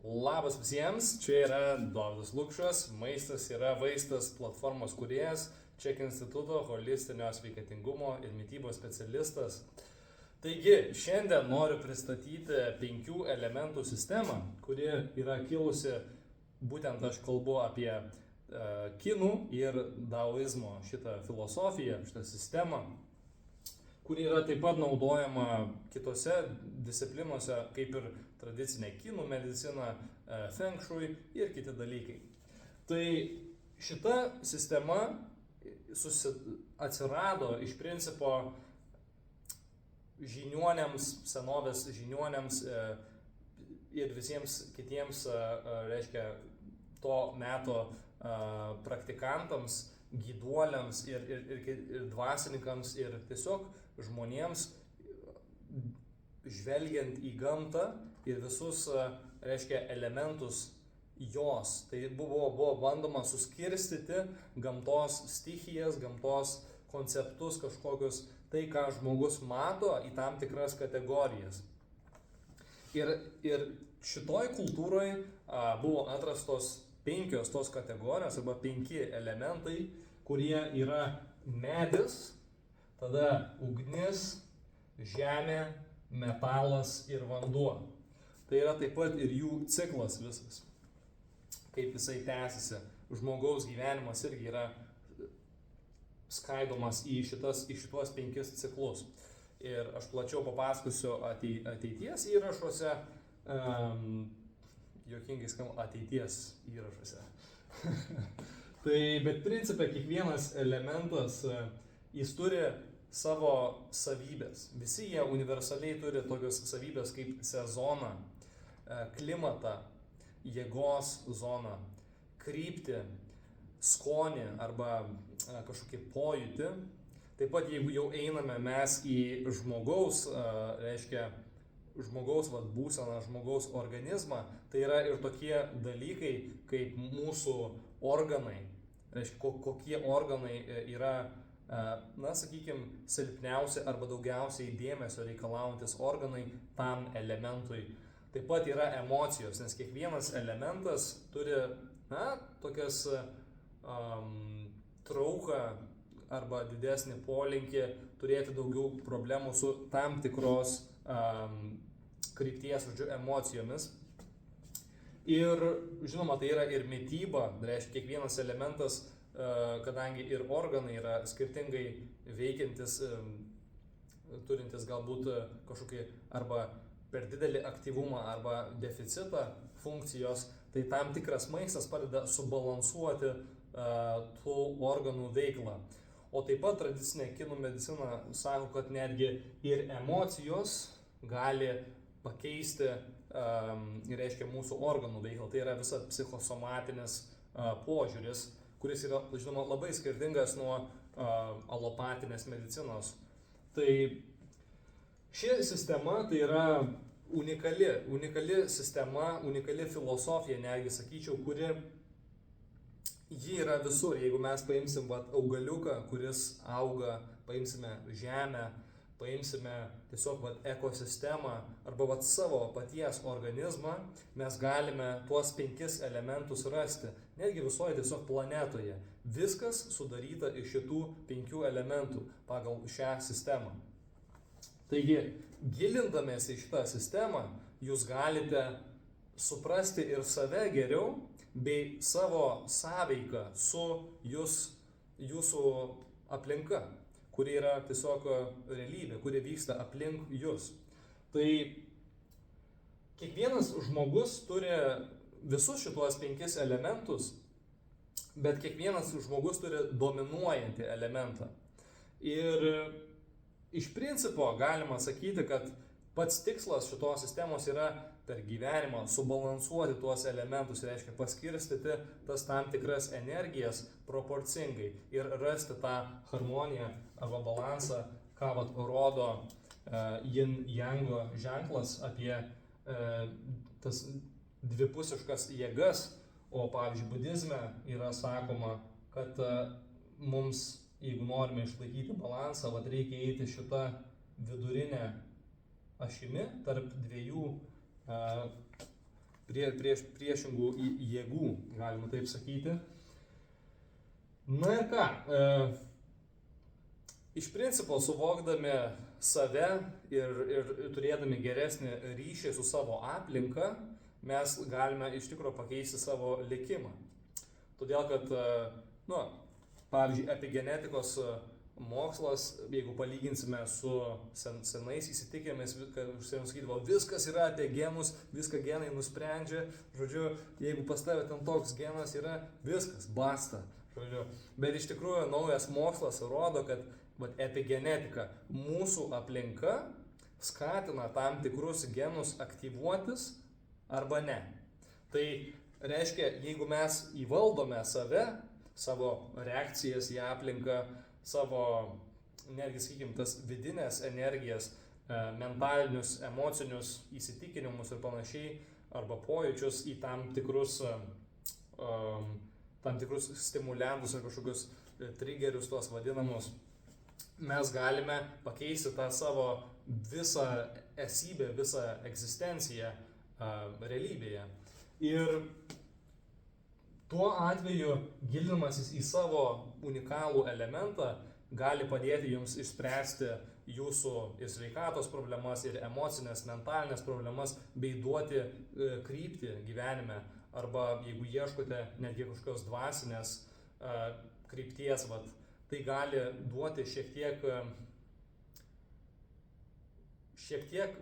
Labas visiems, čia yra Dovydas Lukšas, Maistas yra vaistas platformos kūrėjas, Ček instituto holistinio sveikatingumo ir mitybos specialistas. Taigi, šiandien noriu pristatyti 5 elementų sistemą, kuri yra kilusi, būtent aš kalbu apie kinų ir daoizmo šitą filosofiją, šitą sistemą, kuri yra taip pat naudojama kitose disciplinuose, kaip ir tradicinė kinų medicina, feng shui ir kiti dalykai. Tai šita sistema atsirado iš principo žiniuoniams, senovės žiniuoniams ir visiems kitiems, reiškia, to meto praktikantams, gyduoliams ir dvasininkams ir tiesiog žmonėms, žvelgiant į gamtą ir visus, reiškia, elementus jos. Tai buvo bandoma suskirstyti gamtos stichijas, gamtos konceptus kažkokius, tai ką žmogus mato į tam tikras kategorijas. Ir šitoj kultūroje buvo atrastos 5 tos kategorijos arba 5 elementai, kurie yra medis, tada ugnis, žemė, metalas ir vanduo. Tai yra taip pat ir jų ciklas visas, kaip jisai tęsiasi. Žmogaus gyvenimas irgi yra skaidomas į šituos 5 ciklus. Ir aš plačiau papasakosiu ateities įrašuose, juokingai skamba ateities įrašuose. Bet principe kiekvienas elementas, jis turi savo savybės. Visi jie universaliai turi tokios savybės kaip sezoną, klimatą, jėgos zoną, kryptį, skonį arba kažkokį pojūtį. Taip pat jeigu jau einame mes į žmogaus, reiškia, žmogaus būseną, žmogaus organizmą, tai yra ir tokie dalykai kaip mūsų organai. Reiškia, kokie organai yra, sakykime, silpniausi arba daugiausiai dėmesio reikalaujantis organai tam elementui. Taip pat yra emocijos, nes kiekvienas elementas turi, tokias trauką arba didesnį polinkį turėti daugiau problemų su tam tikros krypties, emocijomis. Ir žinoma, tai yra ir mityba, reiškia kiekvienas elementas, kadangi ir organai yra skirtingai veikiantis, turintis galbūt kažkokį arba per didelį aktyvumą arba deficitą funkcijos, tai tam tikras maistas padeda subalansuoti tų organų veiklą. O taip pat tradicinė kinų medicina sako, kad netgi ir emocijos gali pakeisti, reiškia, mūsų organų veiklą. Tai yra visa psichosomatinis požiūris, kuris yra, žinoma, labai skirtingas nuo alopatinės medicinos. Tai ši sistema tai yra unikali sistema, unikali filosofija, netgi sakyčiau, kuri ji yra visur. Jeigu mes paimsim augaliuką, kuris auga, paimsime žemę, paimsime tiesiog ekosistemą arba savo paties organizmą, mes galime tuos 5 elementus rasti, netgi visoje tiesiog planetoje. Viskas sudaryta iš šitų 5 elementų pagal šią sistemą. Taigi, gilindamėsi į šitą sistemą, jūs galite suprasti ir save geriau, bei savo sąveiką su jūsų aplinka, kuri yra tiesiog realybė, kuri vyksta aplink jūs. Tai kiekvienas žmogus turi visus šituos 5 elementus, bet kiekvienas žmogus turi dominuojantį elementą. Ir iš principo galima sakyti, kad pats tikslas šitos sistemos yra per gyvenimą subalansuoti tuos elementus, reiškia paskirstyti tas tam tikras energijas proporcingai ir rasti tą harmoniją arba balansą, ką rodo yin-jango ženklas apie tas dvipusiškas jėgas. O pavyzdžiui, budizme yra sakoma, kad mums, jeigu norime išlaikyti balansą, reikia eiti šitą vidurinę ašimi tarp 2 priešingų jėgų, galima taip sakyti. Na ir ką, iš principo suvokdami save ir turėdami geresnį ryšį su savo aplinka, mes galime iš tikrųjų pakeisti savo likimą. Todėl, kad, pavyzdžiui, epigenetikos mokslas, jeigu palyginsime su senais įsitikimais, kad sakydavo, viskas yra apie genus, viską genai nusprendžia, žodžiu, jeigu pas tave ten toks genas yra, viskas, basta. Žodžiu. Bet iš tikrųjų naujas mokslas rodo, kad epigenetika, mūsų aplinka skatina tam tikrus genus aktyvuotis arba ne. Tai reiškia, jeigu mes įvaldome save, savo reakcijas į aplinką, savo, netgi sakykim, tas vidinės energijas, mentalinius, emocinius įsitikinimus ir panašiai, arba pojūčius į tam tikrus stimuliantus ar kažkokius triggerius, tuos vadinamus, mes galime pakeisti tą savo visą esybę, visą egzistenciją realybėje. Ir tuo atveju gilinimasis į savo unikalų elementą gali padėti jums išspręsti jūsų ir sveikatos problemas, ir emocinės, mentalinės problemas, bei duoti kryptį gyvenime. Arba jeigu ieškote netgi kažkokios dvasinės krypties, tai gali duoti šiek tiek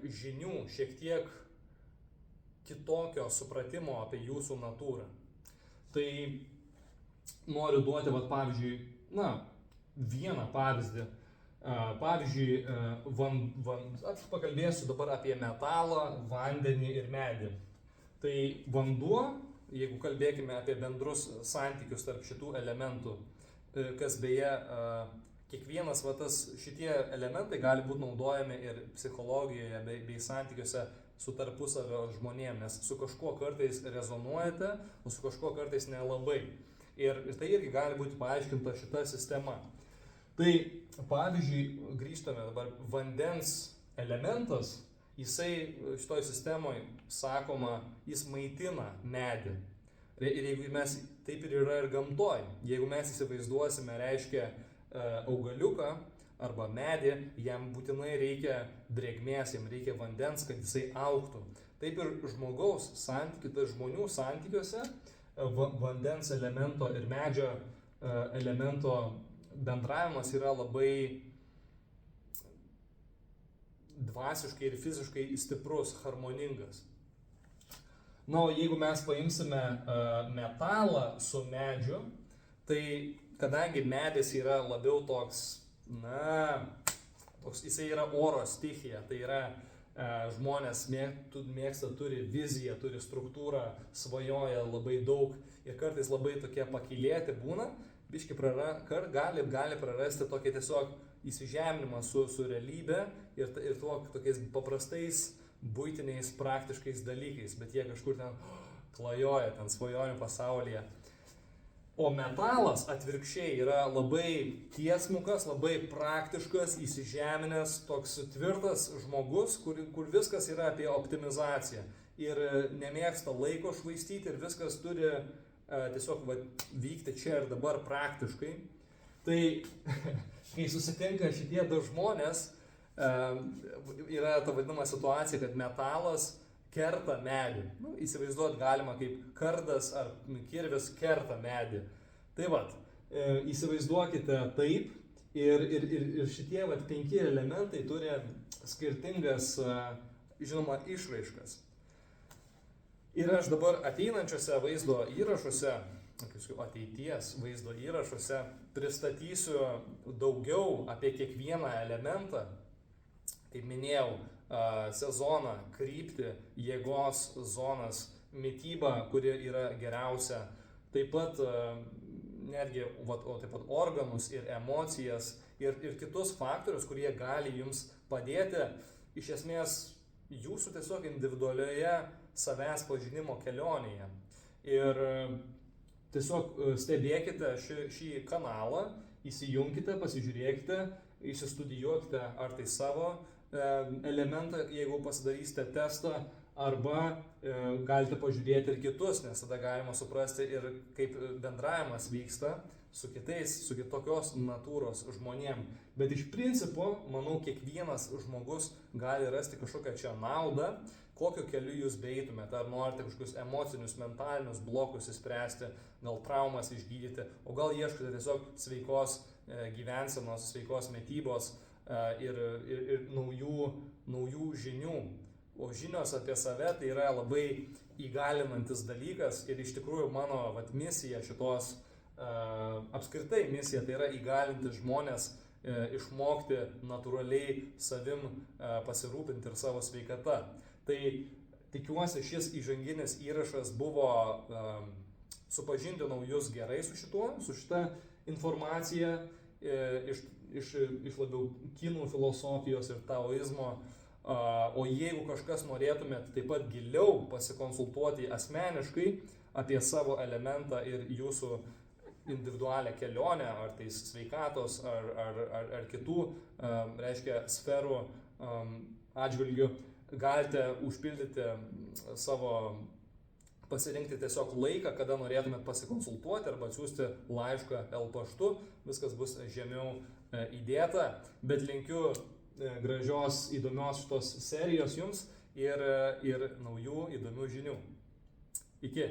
žinių, šiek tiek kitokio supratimo apie jūsų natūrą. Tai noriu duoti, pavyzdžiui, vieną pavyzdį. Pavyzdžiui, pakalbėsiu dabar apie metalą, vandenį ir medį. Tai vanduo, jeigu kalbėkime apie bendrus santykius tarp šitų elementų, kas beje, kiekvienas šitie elementai gali būti naudojami ir psichologijoje bei santykiuose su tarpusavio žmonėm, nes su kažkuo kartais rezonuojate, o su kažkuo kartais nelabai. Ir tai irgi gali būti paaiškinta šita sistema. Tai pavyzdžiui, grįžtame dabar, vandens elementas, jisai šitoj sistemoje, sakoma, jis maitina medį. Ir jeigu mes, taip ir yra ir gamtoj, jeigu mes įsivaizduosime, reiškia augaliuką arba medį, jam būtinai reikia drėgmės, jam reikia vandens, kad jisai augtų. Taip ir žmogaus žmonių santykiuose vandens elemento ir medžio elemento bendravimas yra labai dvasiškai ir fiziškai stiprus, harmoningas. O jeigu mes paimsime metalą su medžiu, tai kadangi medis yra labiau toks, jisai yra oro stichija, tai yra žmonės mėgsta, turi viziją, turi struktūrą, svajoja labai daug ir kartais labai tokie pakylėti būna, biški gali prarasti tokį tiesiog įsižeminimą su realybė ir tokiais paprastais, buitiniais, praktiškais dalykais, bet jie kažkur ten klajoja, ten svajonių pasaulyje. O metalas atvirkščiai yra labai tiesmukas, labai praktiškas, įsižeminęs, toks tvirtas žmogus, kur viskas yra apie optimizaciją ir nemėgsta laiko švaistyti ir viskas turi tiesiog vykti čia ir dabar praktiškai. Tai kai susitinka šitie du žmonės, yra ta vadinama situacija, kad metalas kerta medį. Įsivaizduot galima kaip kardas ar kirvis kerta medį. Tai įsivaizduokite taip ir šitie 5 elementai turi skirtingas, žinoma, išraiškas. Ir aš dabar ateinančiose vaizdo įrašuose, ateities vaizdo įrašuose pristatysiu daugiau apie kiekvieną elementą, kaip minėjau, sezoną, kryptį, jėgos zonas, mitybą, kuri yra geriausia, taip pat netgi taip pat organus ir emocijas ir kitus faktorius, kurie gali jums padėti iš esmės jūsų tiesiog individualioje savęs pažinimo kelionėje. Ir tiesiog stebėkite šį kanalą, įsijunkite, pasižiūrėkite, išsistudijuokite ar tai savo elementą, jeigu pasidarysite testą, arba galite pažiūrėti ir kitus, nes tada galima suprasti ir kaip bendravimas vyksta su kitais, su kitokios natūros žmonėm. Bet iš principo, manau, kiekvienas žmogus gali rasti kažkokią čia naudą, kokiu keliu jūs beeitumėte, ar norite kažkokius emocinius, mentalinius blokus įspręsti, gal traumas išgydyti, o gal ieškote tiesiog sveikos gyvensenos, sveikos mitybos ir naujų žinių. O žinios apie save tai yra labai įgalinantis dalykas ir iš tikrųjų mano misija šitos, apskritai misija tai yra įgalinti žmonės išmokti natūraliai savim pasirūpinti ir savo sveikata. Tai tikiuosi šis įžanginis įrašas buvo supažindinau jūs gerai su šita informacija iš labiau kinų filosofijos ir taoizmo. O jeigu kažkas norėtumėt taip pat giliau pasikonsultuoti asmeniškai apie savo elementą ir jūsų individualią kelionę, ar tai sveikatos, ar kitų, reiškia, sferų atžvilgių, galite užpildyti savo, pasirinkti tiesiog laiką, kada norėtumėt pasikonsultuoti arba atsiųsti laišką paštu, viskas bus žemiau įdėta, bet linkiu gražios, įdomios šitos serijos jums ir naujų įdomių žinių. Iki.